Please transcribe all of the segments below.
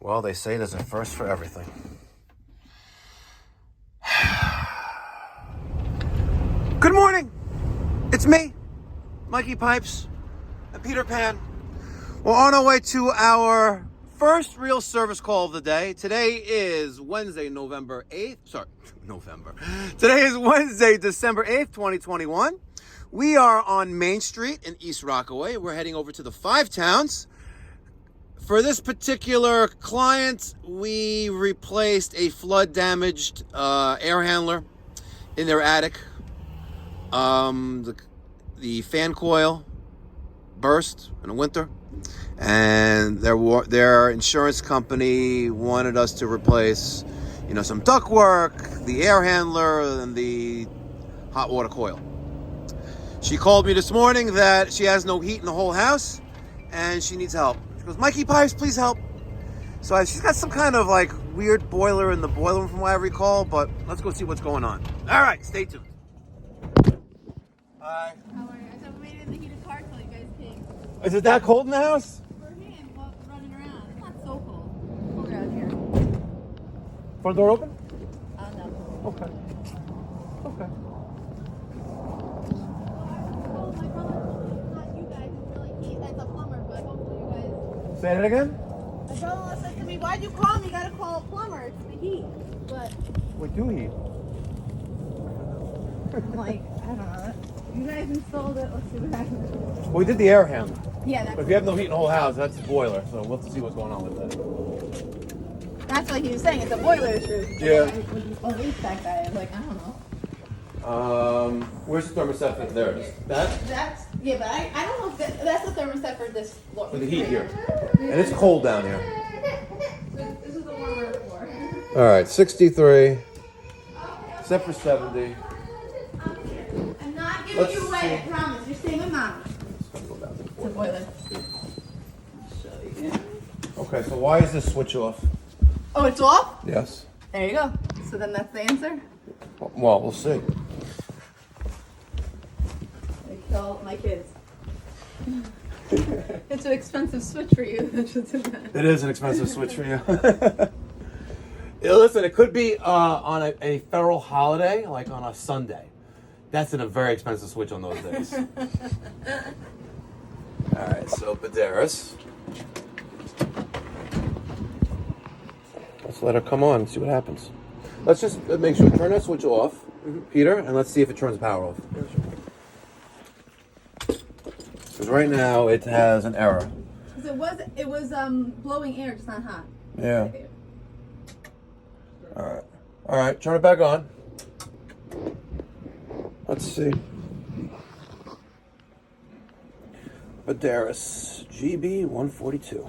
Well, they say there's a first for everything. Good morning. It's me, Mikey Pipes, and Peter Pan. We're on our way to our first real service call of the day. Today is Wednesday, November 8th. Today is Wednesday, December 8th, 2021. We are on Main Street in East Rockaway. We're heading over to the Five Towns. For this particular client, we replaced a flood-damaged air handler in their attic. The fan coil burst in the winter, and their insurance company wanted us to replace, some ductwork, the air handler, and the hot water coil. She called me this morning that she has no heat in the whole house, and she needs help. She goes, Mikey Pipes, please help. So she's got some kind of weird boiler in the boiler room from what I recall, but let's go see what's going on. All right, stay tuned. Hi. How are you? I thought we waited in the heated car till you guys came. Is it that cold in the house? For him, running around. It's not so cold. Colder out here. Front door open? No. Okay. Okay. Oh, my brother told me it's not you guys. It's really it's a plumber, but hopefully you guys. Say that again? My brother said to me, "Why'd you call me? You gotta call a plumber. It's the heat." But We do heat. I'm like, I don't know. You guys installed it. Let's see what happens. Well, we did the air handler. Yeah, But if you have no heat in the whole house, that's the boiler. So we'll have to see what's going on with that. that's what he was saying. It's a boiler issue. Yeah. Oh, HVAC guy. I was like, I don't know. Where's the thermostat for there? That's but I don't know if that's the thermostat for this floor. For the heat here. And it's cold down here. This is the warmer floor. All right, 63. Set for 70. I'm not giving you away, I promise. You're staying with Mom. Let's go down to It's a 40. boiler. Okay, so why is this switch off? Oh, it's off? Yes. There you go. So then that's the answer? Well, we'll see. I tell my kids. It's an expensive switch for you. It is an expensive switch for you. Yeah, listen, it could be on a federal holiday, like on a Sunday. That's a very expensive switch on those days. All right, so Buderus. Let's let her come on and see what happens. Let's just make sure, turn that switch off, Peter, and let's see if it turns the power off. Because right now it has an error. It was blowing air, just not hot. Yeah. All right, turn it back on. Let's see. Buderus GB142.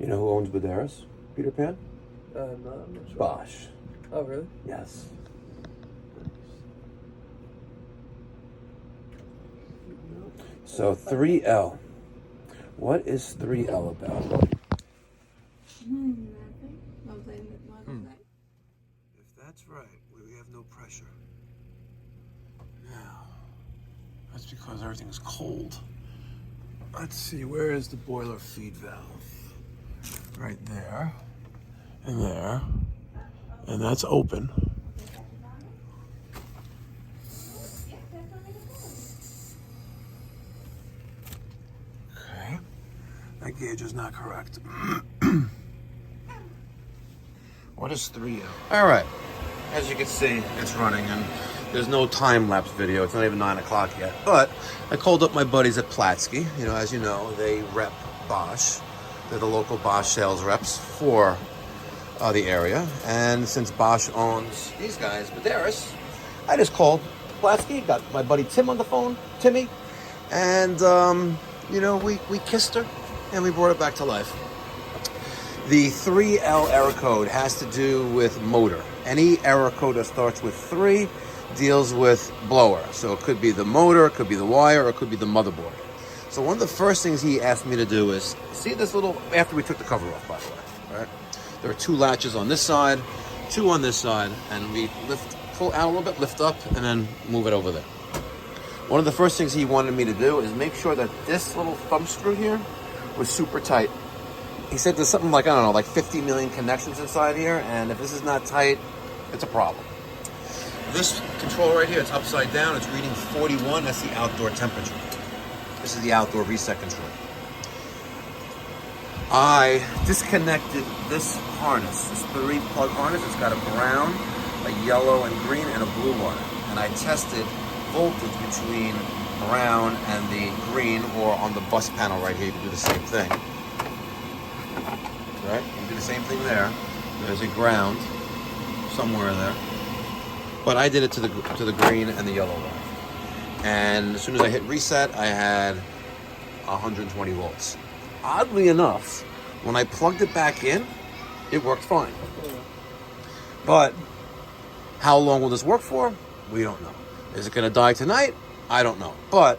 You know who owns Buderus, Peter Pan? No, I'm not sure. Bosch. Oh, really? Yes. So 3L. What is 3L about? If that's right, we have no pressure. Now, that's because everything's cold. Let's see, where is the boiler feed valve? Right there. And there. And that's open. Okay. That gauge is not correct. What is 3L? All right. As you can see, it's running, and there's no time-lapse video. It's not even 9 o'clock yet. But I called up my buddies at Platsky. As you know, they rep Bosch. They're the local Bosch sales reps for the area. And since Bosch owns these guys, Buderus, I just called Platsky, got my buddy Tim on the phone, Timmy, and, we kissed her and we brought it back to life. The 3L error code has to do with motor. Any error code that starts with 3 deals with blower. So it could be the motor, it could be the wire, or it could be the motherboard. So one of the first things he asked me to do is, see this little, after we took the cover off, by the way, right? There are 2 latches on this side, 2 on this side, and we pull out a little bit, lift up, and then move it over there. One of the first things he wanted me to do is make sure that this little thumb screw here was super tight. He said there's something like, I don't know, like 50 million connections inside here, and if this is not tight, it's a problem. This control right here, it's upside down, it's reading 41, that's the outdoor temperature. This is the outdoor reset control. I disconnected this harness, this 3-plug harness. It's got a brown, a yellow and green, and a blue one. And I tested voltage between brown and the green, or on the bus panel right here, you can do the same thing. Right? You can do the same thing there. There's a ground somewhere there. But I did it to the green and the yellow one. And as soon as I hit reset, I had 120 volts. Oddly enough, when I plugged it back in, it worked fine. But how long will this work for? We don't know. Is it going to die tonight? I don't know. But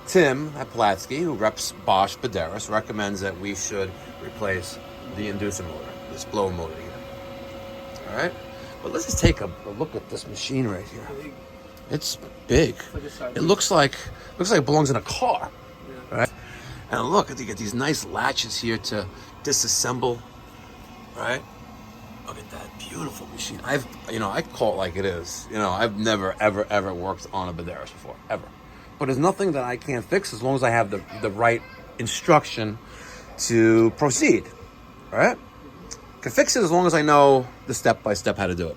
Tim at Platsky, who reps Bosch Buderus, recommends that we should replace the inducer motor, this blower motor here. All right? But let's just take a look at this machine right here. It's big. It looks like it belongs in a car. Yeah. Right? And look, you get these nice latches here to disassemble. Right? Look at that beautiful machine. I call it like it is. I've never ever worked on a Buderus before, ever. But there's nothing that I can't fix as long as I have the right instruction to proceed. Right? Can fix it as long as I know the step-by-step how to do it.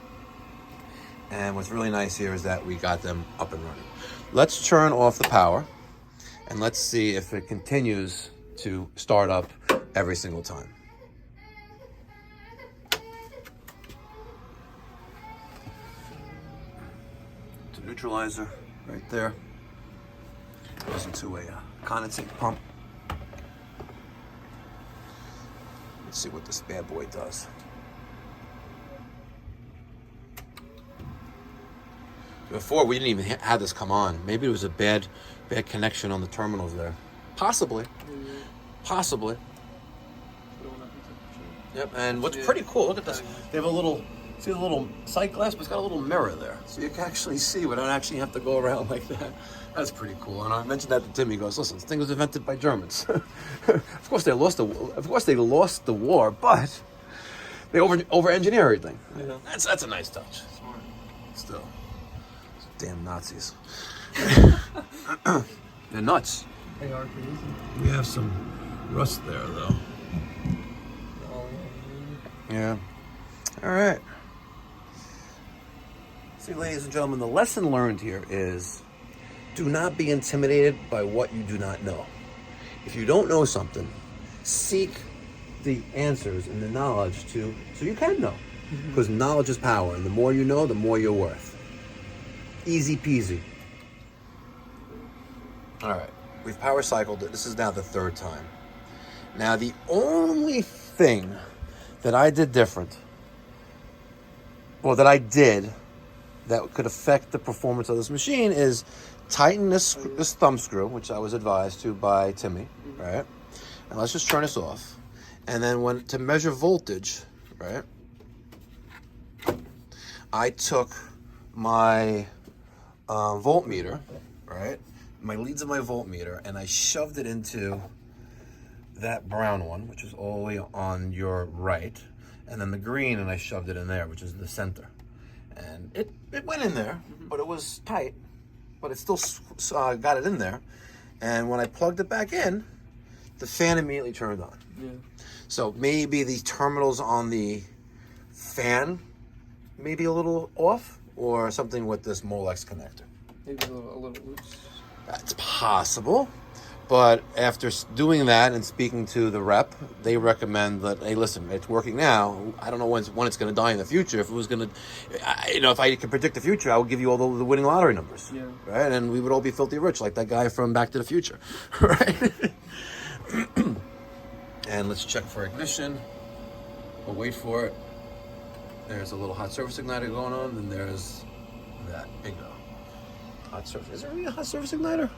And what's really nice here is that we got them up and running. Let's turn off the power and let's see if it continues to start up every single time. The neutralizer right there goes into a condensate pump. Let's see what this bad boy does. Before, we didn't even have this come on. Maybe it was a bad connection on the terminals there. Possibly. Possibly. Yep, and what's pretty cool, look at this. They have a little, see the little sight glass, but it's got a little mirror there. So you can actually see without actually have to go around like that. That's pretty cool. And I mentioned that to Tim. He goes, listen, this thing was invented by Germans. Of course they lost the war, but they over-engineer everything. Yeah. That's a nice touch. Smart. Still. Damn Nazis. They're nuts. They are crazy. We have some rust there, though. Yeah. All right. See, ladies and gentlemen, the lesson learned here is do not be intimidated by what you do not know. If you don't know something, seek the answers and the knowledge so you can know. Because knowledge is power, and the more you know, the more you're worth. Easy peasy. All right, we've power cycled it. This is now the 3rd time. Now, the only thing that I did different, or that I did that could affect the performance of this machine, is tighten this thumb screw, which I was advised to by Timmy, right? And let's just turn this off. And then to measure voltage, right, I took my voltmeter, right, my leads of my voltmeter, and I shoved it into that brown one, which is all the way on your right, and then the green, and I shoved it in there, which is the center. And it went in there, but it was tight, but it still got it in there. And when I plugged it back in, the fan immediately turned on. Yeah. So maybe the terminals on the fan may be a little off, or something with this Molex connector. Maybe a little loose. That's possible. But after doing that and speaking to the rep, they recommend that, hey, listen, it's working now. I don't know when it's going to die in the future. If it was going to, if I could predict the future, I would give you all the winning lottery numbers. Yeah. Right? And we would all be filthy rich, like that guy from Back to the Future. Right? And let's check for ignition. We'll wait for it. There's a little hot surface igniter going on, and there's that. Bingo. Hot surface. Is there really a hot surface igniter?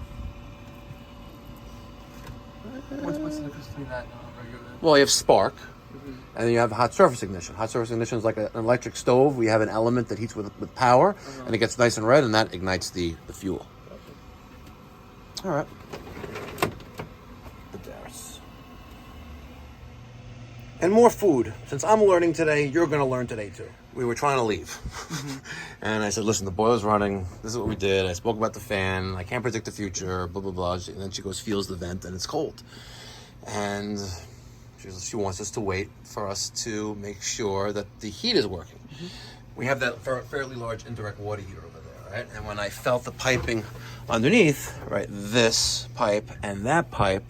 What's the difference between that and a regular? Well, you have spark, and then you have hot surface ignition. Hot surface ignition is like an electric stove. We have an element that heats with power, and it gets nice and red, and that ignites the fuel. All right. Buderus. And more food. Since I'm learning today, you're going to learn today too. We were trying to leave. And I said, listen, the boiler's running. This is what we did. I spoke about the fan. I can't predict the future, blah, blah, blah. And then she goes, feels the vent, and it's cold. And she wants us to wait for us to make sure that the heat is working. We have that fairly large indirect water heater over there, right? And when I felt the piping underneath, right, this pipe and that pipe,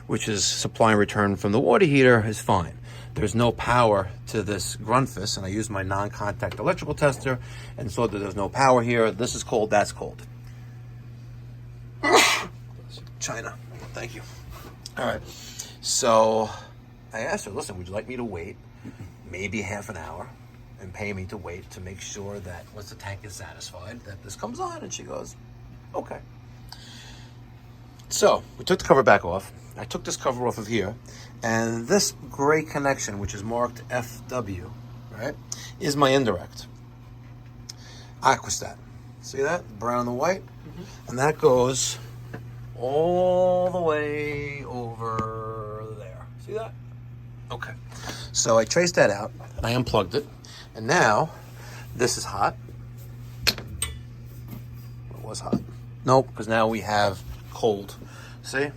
which is supply and return from the water heater, is fine. There's no power to this Grundfos, and I used my non-contact electrical tester and saw that there's no power here. This is cold, that's cold. China, thank you. All right, so I asked her, listen, would you like me to wait maybe half an hour and pay me to wait to make sure that once the tank is satisfied that this comes on? And she goes, okay. So we took the cover back off. I took this cover off of here, and this gray connection, which is marked FW, right, is my indirect. Aquastat. See that? Brown and the white? And that goes all the way over there. See that? Okay. So I traced that out, and I unplugged it, and now this is hot. It was hot. Nope, because now we have cold. See?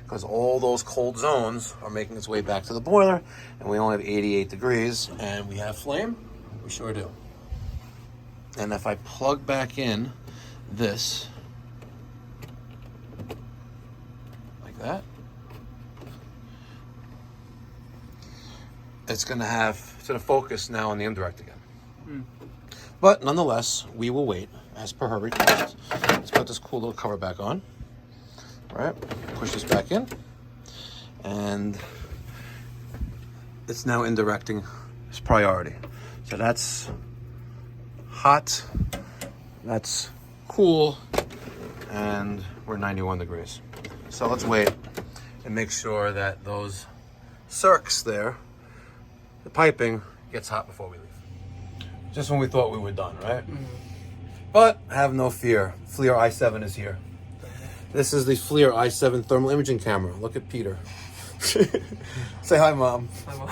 Because all those cold zones are making its way back to the boiler, and we only have 88 degrees, and we have flame. We sure do. And if I plug back in this, like that, it's going to focus now on the indirect again. But nonetheless, we will wait as per her request. Let's put this cool little cover back on. Right, push this back in, and it's now indirecting its priority. So that's hot, that's cool, and we're 91 degrees. So let's wait and make sure that those circs there, the piping, gets hot before we leave. Just when we thought we were done, right? But have no fear, FLIR i7 is here. This is the FLIR i7 thermal imaging camera. Look at Peter. Say hi, Mom. Hi, Mom.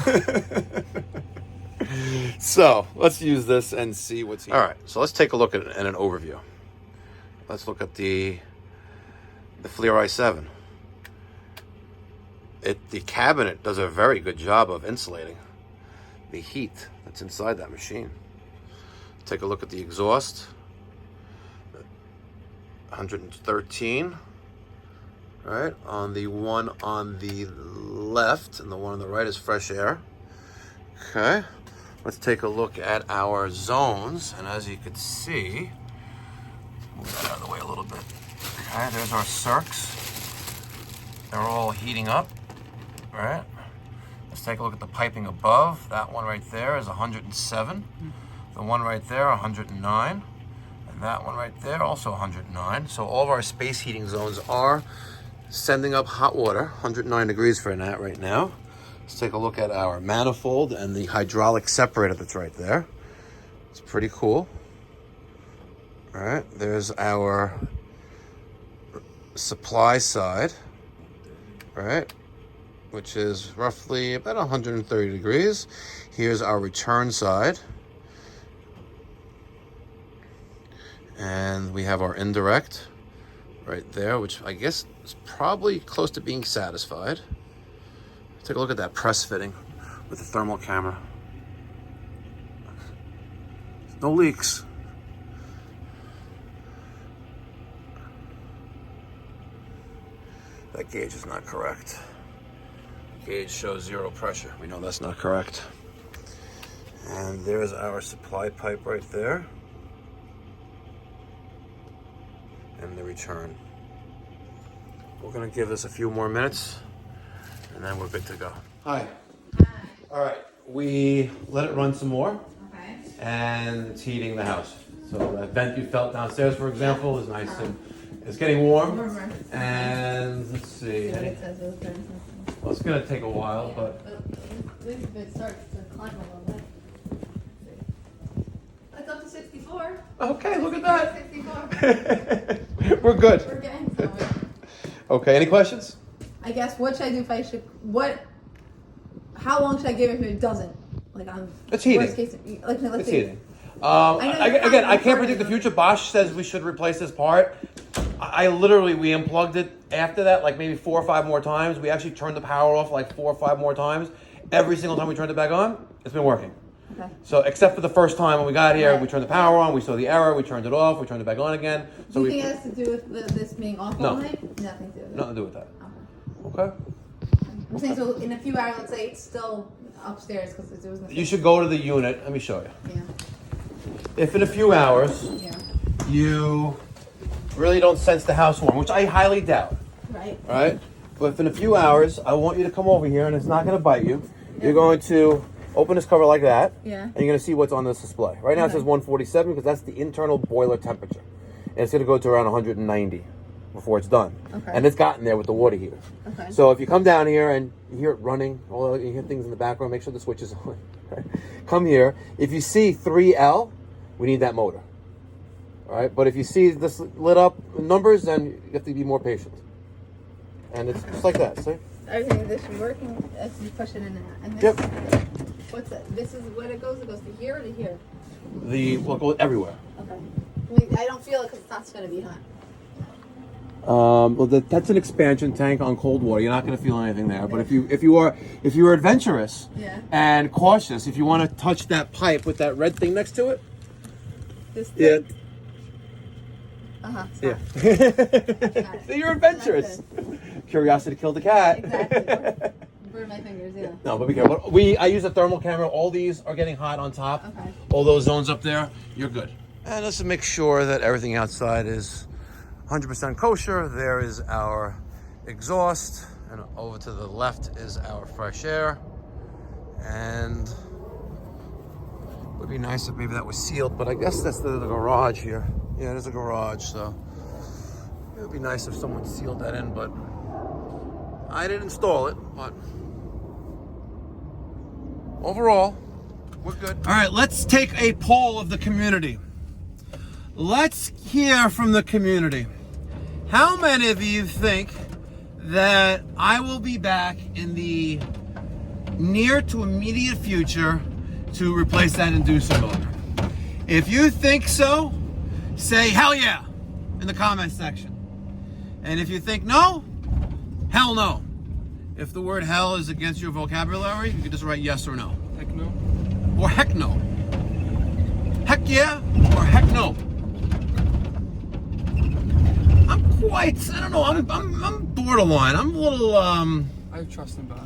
So let's use this and see what's here. All right, so let's take a look at an overview. Let's look at the FLIR i7. The cabinet does a very good job of insulating the heat that's inside that machine. Take a look at the exhaust. 113. Right, on the one on the left, and the one on the right is fresh air. Okay, let's take a look at our zones, and as you can see, move that out of the way a little bit. Okay, there's our circs. They're all heating up, right? Let's take a look at the piping above. That one right there is 107. The one right there, 109. And that one right there, also 109. So all of our space heating zones are sending up hot water, 109 degrees for that right now. Let's take a look at our manifold and the hydraulic separator that's right there. It's pretty cool. All right, there's our supply side, right, which is roughly about 130 degrees. Here's our return side. And we have our indirect right there, which I guess is probably close to being satisfied. Take a look at that press fitting with the thermal camera. No leaks. That gauge is not correct. Gauge shows 0 pressure. We know that's not correct. And there's our supply pipe right there. And the return. We're gonna give this a few more minutes, and then we're good to go. Hi. Hi. All right, we let it run some more, Okay. and it's heating the house. So that vent you felt downstairs, for example, is nice and It's getting warm. Warmer. And let's see. See what it says. It'll turn something. Well, it's gonna take a while, but At least if it starts to climb a little bit. It's up to 64. okay, look at that. 64. We're good. We're getting somewhere. Okay, any questions? I guess what should I do if I should? How long should I give it if it doesn't? Like on It's heating. worst case, like let's It's say. heating. Again, I can't predict the future. Bosch says we should replace this part. I literally, we unplugged it after that, like maybe 4 or 5 more times. We actually turned the power off like 4 or 5 more times. Every single time we turned it back on, it's been working. Okay. So except for the first time when we got here, Right. we turned the power on, we saw the error, we turned it off, we turned it back on again. So Do you think it has to do with this being off No. all night? Nothing to do with it. nothing to do with that. Okay. Okay. I'm saying so in a few hours, let's say it's still upstairs because it was. You should go to the unit. Let me show you. Yeah. If in a few hours Yeah. you really don't sense the house warm, which I highly doubt, Right. all right? But if in a few hours I want you to come over here and it's not going to bite you, you're going to open this cover like that, Yeah. and you're going to see what's on this display. Right now it Okay. says 147 because that's the internal boiler temperature. And it's going to go to around 190 before it's done. Okay. And it's gotten there with the water heater. Okay. So if you come down here and you hear it running, or you hear things in the background, make sure the switch is on. Right? Come here. If you see 3L, we need that motor. All right. But if you see this lit up numbers, then you have to be more patient. And it's just like that. See? Everything this is working as you push it in and out. And this, Yep. What's that? This is what it goes. It goes to here or to here. We'll go everywhere. Okay. I mean, I don't feel it because it's not going to be hot. Well, that's an expansion tank on cold water. You're not going to feel anything there. But if you are adventurous Yeah. and cautious, if you want to touch that pipe with that red thing next to it, This yeah, thing. yeah. Got So you're adventurous. Curiosity killed the cat. Exactly. Burn my fingers. Yeah. No, but be careful. I use a thermal camera. All these are getting hot on top. Okay. All those zones up there, you're good. And let's make sure that everything outside is 100% kosher. There is our exhaust, and over to the left is our fresh air. And it would be nice if maybe that was sealed, but I guess that's the garage here. Yeah, there's a garage, so it would be nice if someone sealed that in, but I didn't install it, but overall, we're good. All right, let's take a poll of the community. Let's hear from the community. How many of you think that I will be back in the near to immediate future to replace that inducer motor? If you think so, say hell yeah in the comment section. And if you think no, hell no. If the word hell is against your vocabulary, you can just write yes or no. Heck no. Or heck no. Heck yeah or heck no. I don't know, I'm borderline. I'm a little, I have trust in Bosch.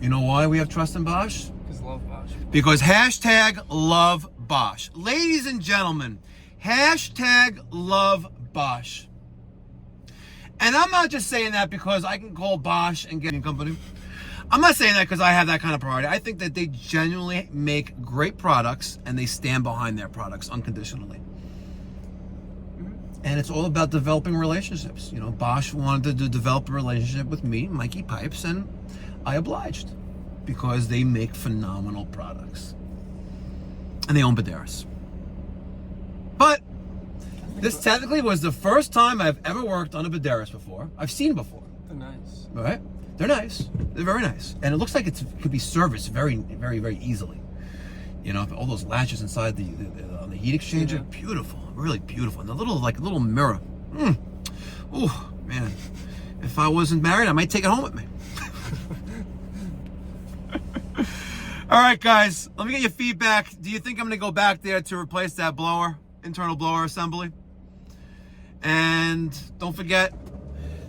You know why we have trust in Bosch? Because love Bosch. Because hashtag love Bosch. Ladies and gentlemen, hashtag love Bosch. And I'm not just saying that because I can call Bosch and get a company. I'm not saying that because I have that kind of priority. I think that they genuinely make great products and they stand behind their products unconditionally. And it's all about developing relationships. You know, Bosch wanted to develop a relationship with me, Mikey Pipes, and I obliged because they make phenomenal products. And they own Buderus. But this technically was the first time I've ever worked on a Buderus before. I've seen before. They're nice. All right? They're nice. They're very nice. And it looks like it could be serviced very, very, very easily. You know, all those latches inside on the heat exchanger, Yeah. beautiful, really beautiful. And the little mirror. Oh, man. If I wasn't married, I might take it home with me. All right, guys, let me get your feedback. Do you think I'm going to go back there to replace that blower, internal blower assembly? And don't forget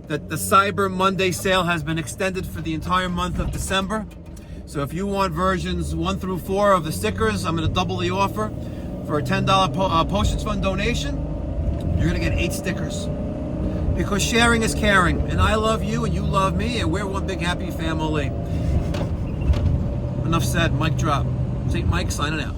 that the Cyber Monday sale has been extended for the entire month of December. So if you want versions 1 through 4 of the stickers, I'm going to double the offer. For a $10 postage fund donation, you're going to get 8 stickers. Because sharing is caring, and I love you and you love me, and we're one big happy family. Enough said, mic drop. St. Mike signing out.